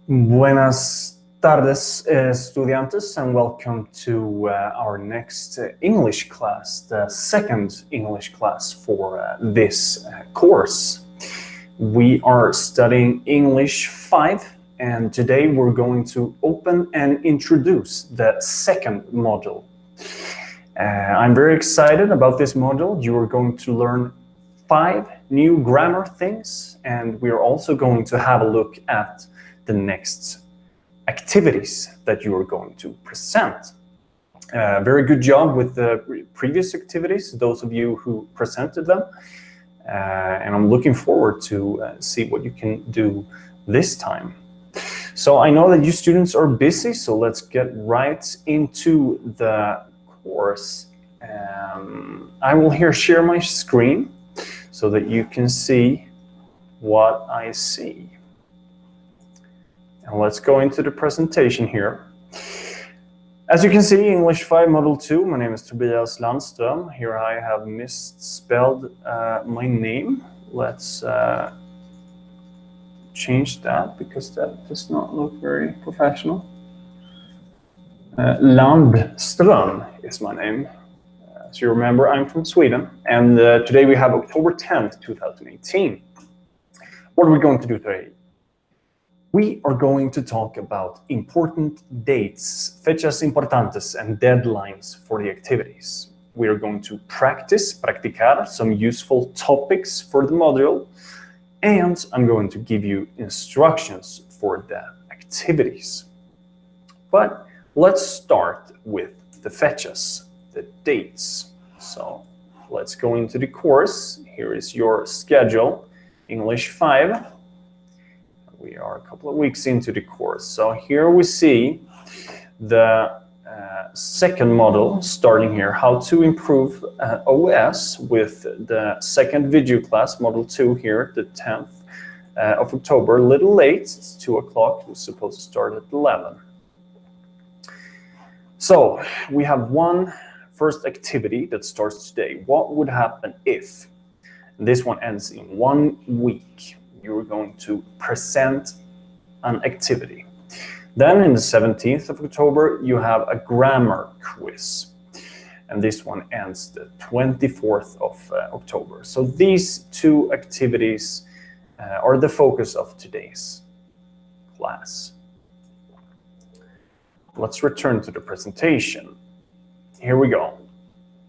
Buenas tardes, estudiantes, and welcome to our next English class, the second English class for this course. We are studying English 5, and today we're going to open and introduce the second module. I'm very excited about this module. You are going to learn 5 new grammar things, and we are also going to have a look at the next activities that you are going to present. Very good job with the previous activities, those of you who presented them. And I'm looking forward to see what you can do this time. So I know that you students are busy, so let's get right into the course. I will here share my screen so that you can see what I see. And let's go into the presentation here. As you can see, English 5 Module 2, my name is Tobias Landström. Here I have misspelled my name. Let's change that because that does not look very professional. Landström is my name. As you remember, I'm from Sweden, and today we have October 10th, 2018. What are we going to do today? We are going to talk about important dates, fechas importantes, and deadlines for the activities. We are going to practicar, some useful topics for the module, and I'm going to give you instructions for the activities. But let's start with the fechas, the dates. So let's go into the course. Here is your schedule, English 5. We are a couple of weeks into the course. So here we see the second model starting here, how to improve OS with the second video class, model 2 here, the 10th of October, a little late, it's 2 o'clock, it was supposed to start at 11. So we have one first activity that starts today. What would happen if this one ends in 1 week? You're going to present an activity. Then in the 17th of October, you have a grammar quiz. And this one ends the 24th of October. So these 2 activities are the focus of today's class. Let's return to the presentation. Here we go.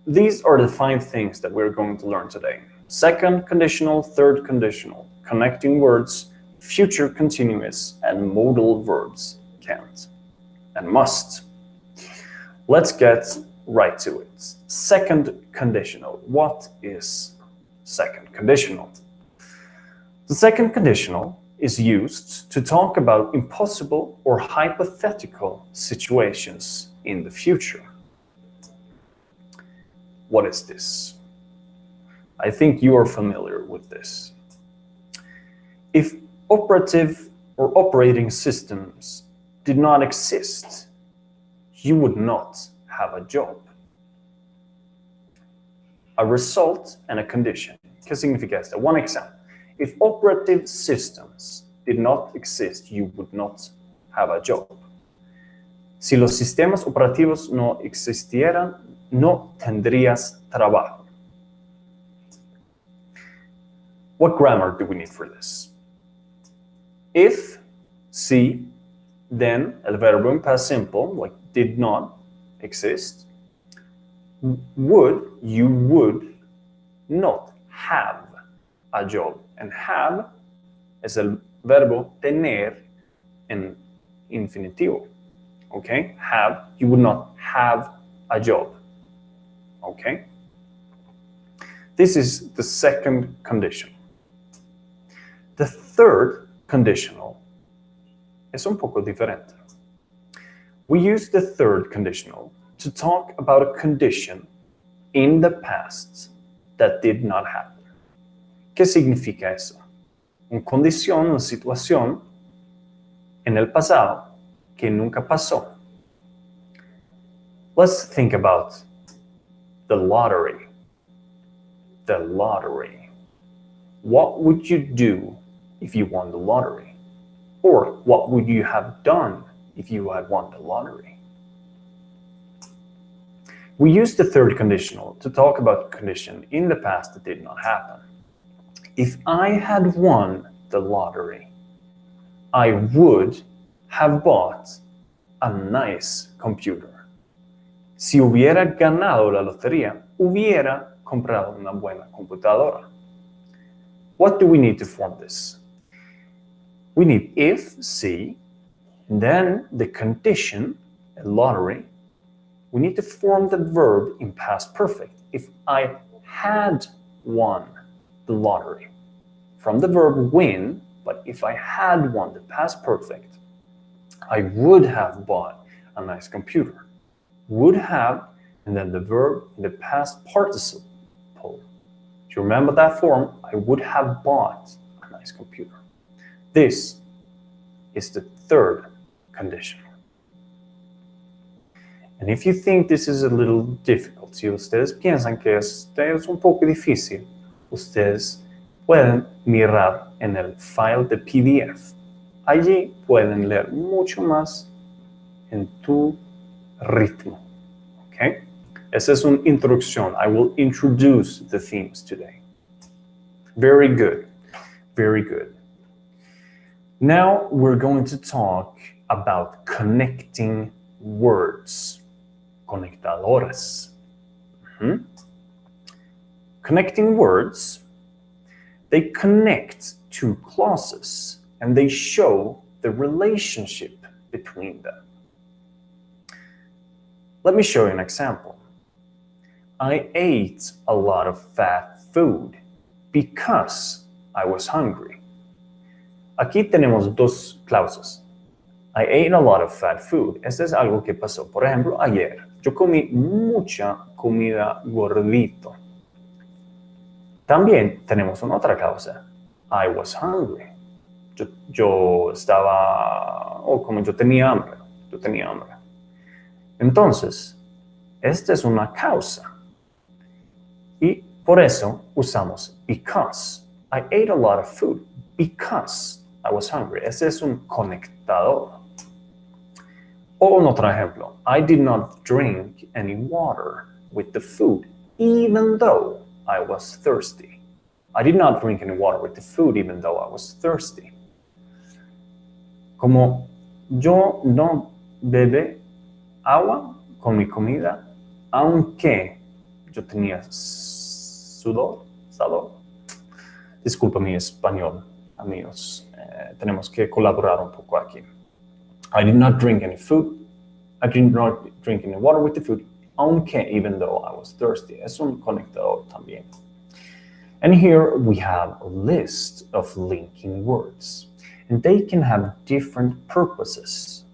These are the 5 things that we're going to learn today. Second conditional, third conditional, connecting words, future continuous, and modal verbs, can't and must. Let's get right to it. Second conditional. What is second conditional? The second conditional is used to talk about impossible or hypothetical situations in the future. What is this? I think you are familiar with this. If operative or operating systems did not exist, you would not have a job. A result and a condition. ¿Qué significa esto? One example. If operative systems did not exist, you would not have a job. Si los sistemas operativos no existieran, no tendrías trabajo. What grammar do we need for this? If, si, then, el verbo in past simple, like did not exist, would, you would not have a job. And have es el verbo tener en infinitivo. Okay? Have, you would not have a job. Okay? This is the second condition. The third conditional es un poco diferente. We use the third conditional to talk about a condition in the past that did not happen. ¿Qué significa eso? Una condición, una situación en el pasado que nunca pasó. Let's think about the lottery. The lottery. What would you do if you won the lottery? Or what would you have done if you had won the lottery? We use the third conditional to talk about a condition in the past that did not happen. If I had won the lottery, I would have bought a nice computer. Si hubiera ganado la lotería, hubiera comprado una buena computadora. What do we need to form this? We need if, see, and then the condition, a lottery. We need to form the verb in past perfect. If I had won the lottery. From the verb win, but if I had won the past perfect, I would have bought a nice computer. Would have, and then the verb in the past participle. Do you remember that form? I would have bought a nice computer. This is the third condition. And if you think this is a little difficult, si ustedes piensan que este es un poco difícil, ustedes pueden mirar en el file de PDF. Allí pueden leer mucho más en tu ritmo. Okay? Esa es una introducción. I will introduce the themes today. Very good. Very good. Now we're going to talk about connecting words. Conectadoras. Connecting words, they connect two clauses and they show the relationship between them. Let me show you an example. I ate a lot of fat food because I was hungry. Aquí tenemos dos clauses. I ate a lot of fat food. Este es algo que pasó. Por ejemplo, ayer yo comí mucha comida gordito. También tenemos una otra causa. I was hungry. Yo estaba, como yo tenía hambre. Entonces, esta es una causa. Y por eso usamos because. I ate a lot of food because I was hungry. Ese es un conectador. O otro ejemplo. I did not drink any water with the food, even though I was thirsty. I did not drink any water with the food, even though I was thirsty. Como yo no bebé agua con mi comida, aunque yo tenía sudor. Disculpa mi español, amigos. Tenemos que colaborar un poco aquí. I did not drink any food. I did not drink any water with the food, aunque, even though I was thirsty. Es un conectador también. And here we have a list of linking words. And they can have different purposes.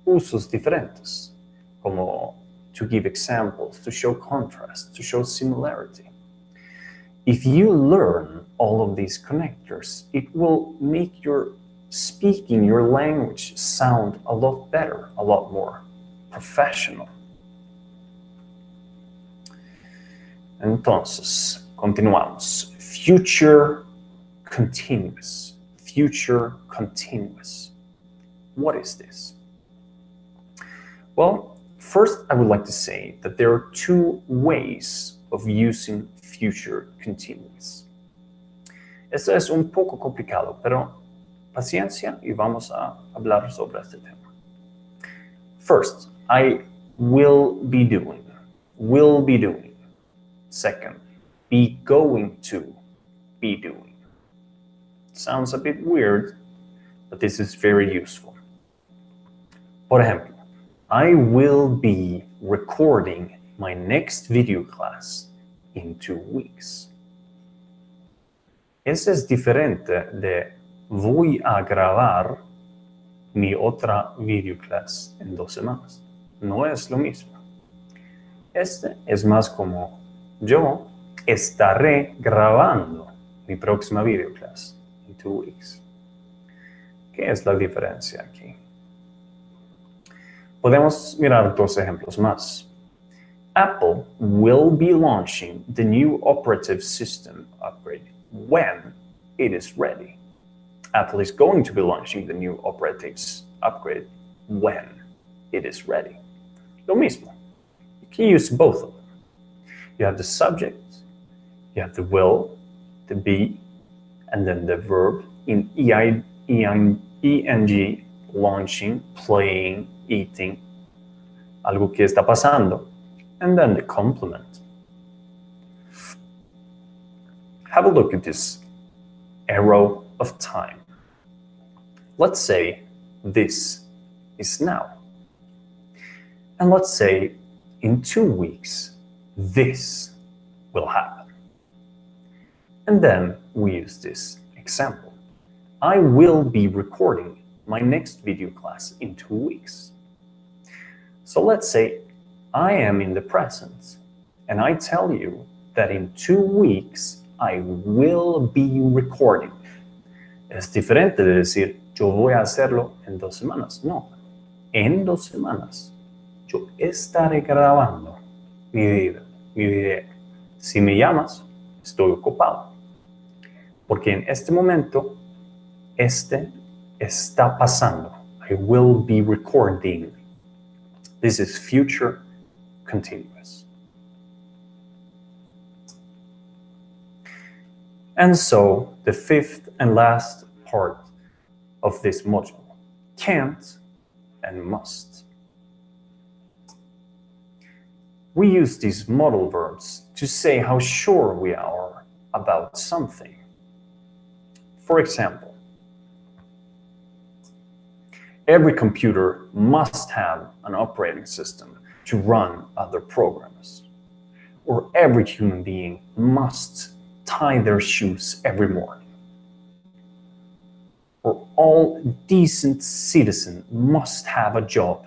Usos diferentes. Como to give examples, to show contrast, to show similarity. If you learn all of these connectors, it will make your speaking, your language sound a lot better, a lot more professional. Entonces, continuamos. Future continuous. Future continuous. What is this? Well, first I would like to say that there are two ways of using future continuous. Esto es un poco complicado, pero paciencia y vamos a hablar sobre este tema. First, I will be doing. Will be doing. Second, be going to be doing. Sounds a bit weird, but this is very useful. Por ejemplo, I will be recording my next video class in 2 weeks. Ese es diferente de voy a grabar mi otra video class en 2 semanas. No es lo mismo. Este es más como yo estaré grabando mi próxima video class in 2 weeks. ¿Qué es la diferencia aquí? Podemos mirar 2 ejemplos más. Apple will be launching the new operative system upgrade when it is ready. Apple is going to be launching the new operatives upgrade when it is ready. Lo mismo. You can use both of them. You have the subject, you have the will, the be, and then the verb in ing, launching, playing, eating, algo que está pasando, and then the complement. Have a look at this arrow of time. Let's say this is now. And let's say in 2 weeks, this will happen. And then we use this example. I will be recording my next video class in 2 weeks. So let's say I am in the present and I tell you that in 2 weeks I will be recording. Es diferente de decir yo voy a hacerlo en 2 semanas. No, en 2 semanas yo estaré grabando mi video. Si me llamas, estoy ocupado. Porque en este momento, este está pasando. I will be recording. This is future continuous. And so, the fifth and last part of this module, can't and must. We use these modal verbs to say how sure we are about something. For example, every computer must have an operating system to run other programs. Or every human being must tie their shoes every morning. Or all decent citizens must have a job.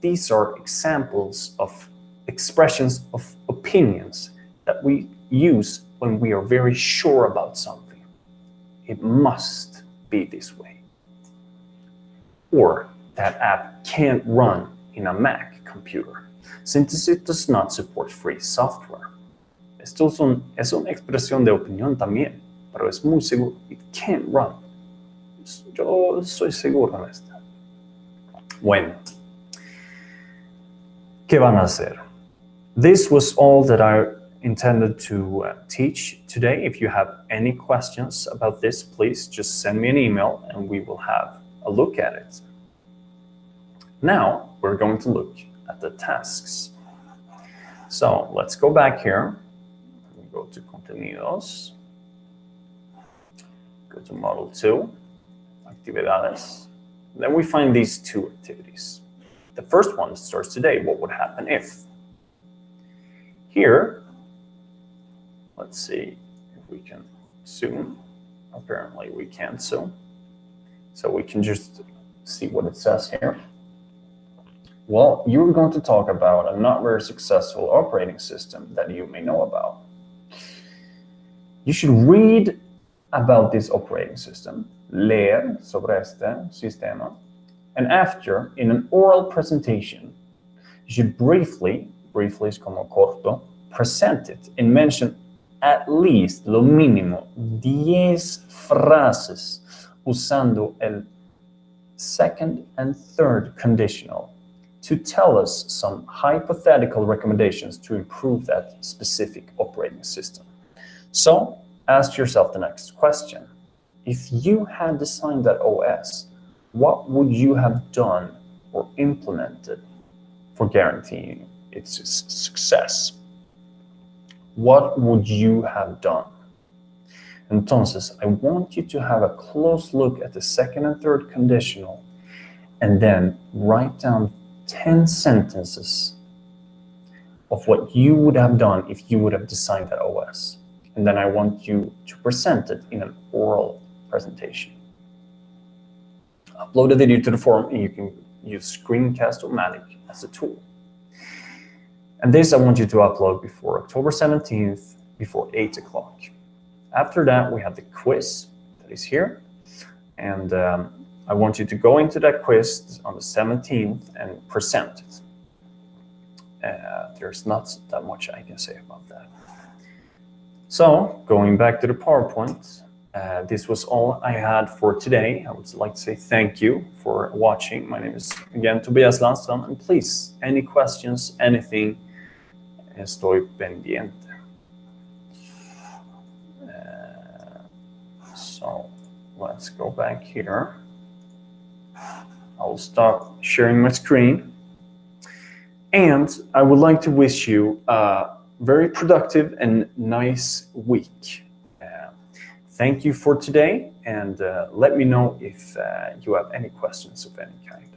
These are examples of expressions of opinions that we use when we are very sure about something. It must be this way. Or that app can't run in a Mac computer since it does not support free software. Esto es una expresión de opinión también, pero es muy seguro. It can't run. Yo soy seguro en esto. Bueno, ¿qué van a hacer? This was all that I intended to teach today. If you have any questions about this, please just send me an email and we will have a look at it. Now, we're going to look at the tasks. So, let's go back here. Go to contenidos. Go to model 2, actividades. Then we find these 2 activities. The first one starts today. What would happen if? Here, let's see if we can zoom. Apparently we can't zoom. So we can just see what it says here. Well, you're going to talk about a not very successful operating system that you may know about. You should read about this operating system, leer sobre este sistema, and after, in an oral presentation, you should briefly es como corto, present it and mention at least, lo mínimo, 10 frases usando el second and third conditional to tell us some hypothetical recommendations to improve that specific operating system. So, ask yourself the next question. If you had designed that OS, what would you have done or implemented for guaranteeing its success? What would you have done? Entonces, I want you to have a close look at the second and third conditional and then write down 10 sentences of what you would have done if you would have designed that OS. And then I want you to present it in an oral presentation. Upload the video to the forum and you can use Screencast-O-Matic as a tool. And this I want you to upload before October 17th, before 8 o'clock. After that, we have the quiz that is here. And I want you to go into that quiz on the 17th and present it. There's not that much I can say about that. So, going back to the PowerPoint, This was all I had for today. I would like to say thank you for watching. My name is, again, Tobias, and please, any questions, anything, estoy pendiente. So let's go back here. I will stop sharing my screen. And I would like to wish you a very productive and nice week. Thank you for today, and let me know if you have any questions of any kind.